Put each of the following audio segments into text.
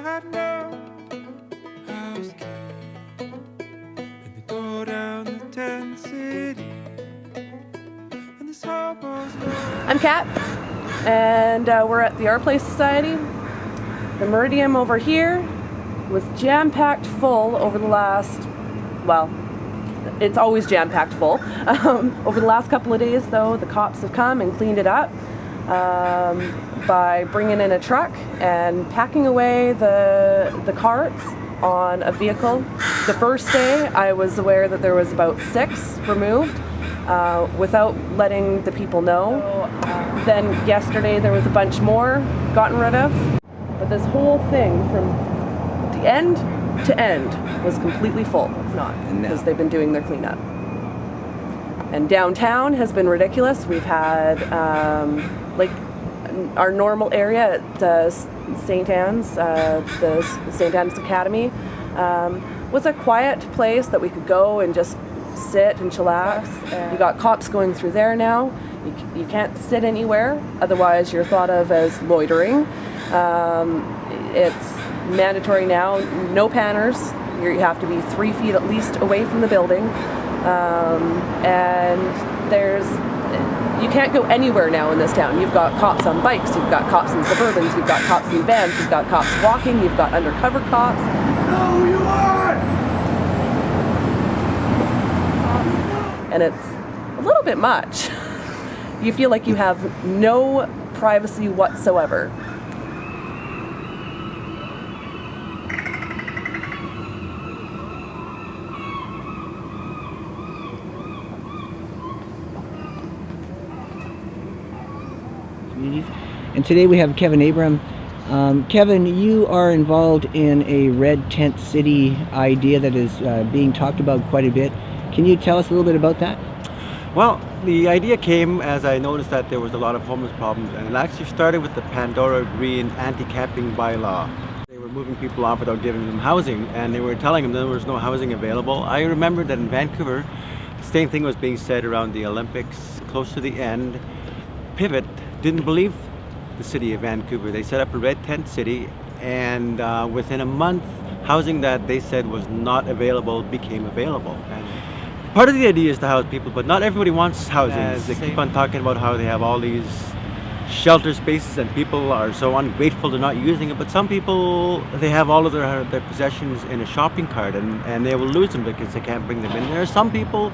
got no housekeeping, and they go down the tent city, and this hobo's I'm Kat, and we're at the Our Place Society. The Meridium over here was jam-packed full over the last, well, it's always jam-packed full. Over the last couple of days, though, the cops have come and cleaned it up by bringing in a truck and packing away the carts on a vehicle. The first day, I was aware that there was about 6 removed without letting the people know. Then yesterday, there was a bunch more gotten rid of. But this whole thing from the end to end was completely full. It's not, because they've been doing their cleanup. And downtown has been ridiculous. We've had like our normal area at St. Anne's, the St. Anne's Academy, was a quiet place that we could go and just sit and chillax. You got cops going through there now. You can't sit anywhere, otherwise you're thought of as loitering. It's mandatory now, no panners. You have to be 3 feet at least away from the building. And you can't go anywhere now in this town. You've got cops on bikes, you've got cops in Suburbans, you've got cops in vans, you've got cops walking, you've got undercover cops. know who you are! And it's a little bit much. You feel like you have no privacy whatsoever. And today we have Kevin Abram. Kevin, you are involved in a red tent city idea that is being talked about quite a bit. Can you tell us a little bit about that? Well, the idea came as I noticed that there was a lot of homeless problems, and it actually started with the Pandora Green anti-camping bylaw. They were moving people off without giving them housing, and they were telling them there was no housing available. I remember that in Vancouver, the same thing was being said around the Olympics, close to the end. Pivot didn't believe the city of Vancouver. They set up a red tent city, and within a month, housing that they said was not available became available. And part of the idea is to house people, but not everybody wants housing. They keep on talking about how they have all these shelter spaces and people are so ungrateful to not using it. But some people, they have all of their possessions in a shopping cart, and they will lose them because they can't bring them in. There are some people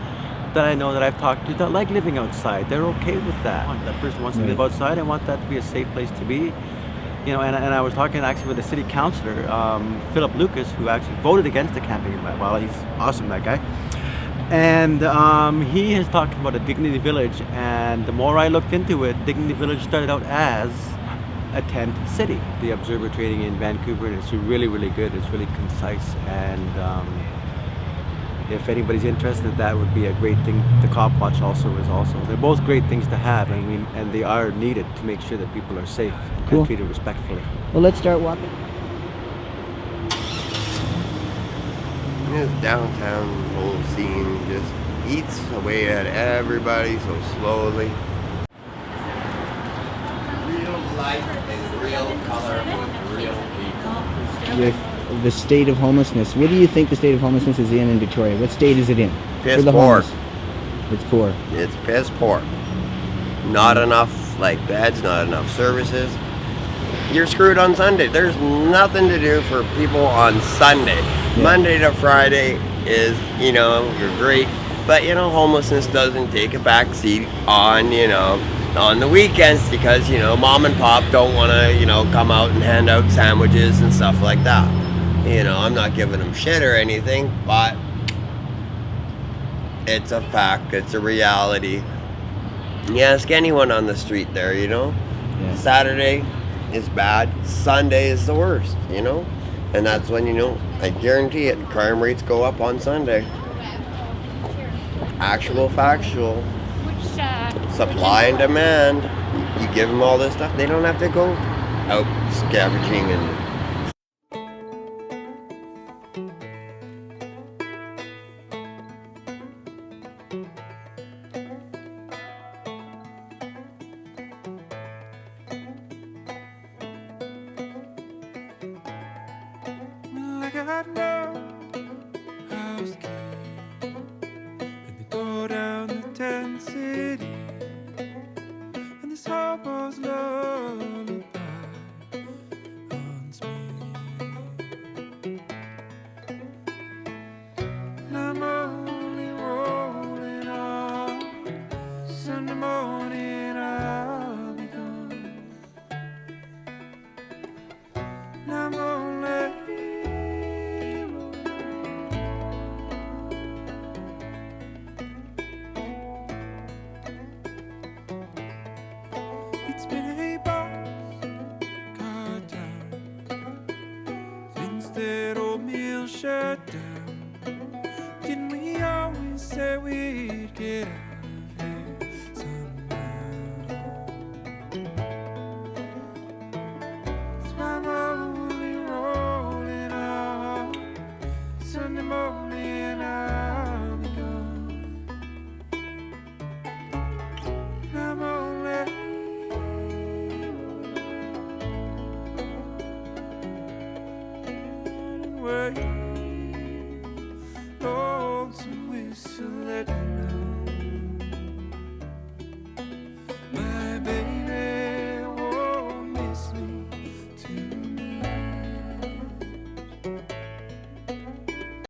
that I know that I've talked to that like living outside. They're okay with that. That person wants to live outside. I want that to be a safe place to be. You know, and I was talking actually with the city councillor, Philip Lucas, who actually voted against the camping bylaw. He's awesome, that guy. And he has talked about a Dignity Village, and the more I looked into it, Dignity Village started out as a tent city. The Observer Trading in Vancouver, and it's really, really good. It's really concise, and if anybody's interested, that would be a great thing. The Cop Watch they're both great things to have, and they are needed to make sure that people are safe and treated respectfully. Well, let's start walking. This downtown whole scene just eats away at everybody so slowly. Real life and real color with real people. With the state of homelessness, what do you think the state of homelessness is in Victoria? What state is it in? Piss poor. It's poor. It's piss poor. Not enough beds, not enough services. You're screwed on Sunday. There's nothing to do for people on Sunday. Yeah. Monday to Friday is, you're great. But, homelessness doesn't take a back seat on, on the weekends because, mom and pop don't want to, come out and hand out sandwiches and stuff like that. I'm not giving them shit or anything, but it's a fact. It's a reality. You ask anyone on the street there, Yeah. Saturday is bad. Sunday is the worst, And that's when, I guarantee it, crime rates go up on Sunday. Actual, factual. Supply and demand. You give them all this stuff, they don't have to go out scavenging and got no house key, and they go down the tent city, and this hobo's lullaby haunts me. And I'm only rolling on Sunday morning, I'll be gone. And I'm only rolling on. It's been a boxcar town since that old mill shut down. Didn't we always say we'd get out?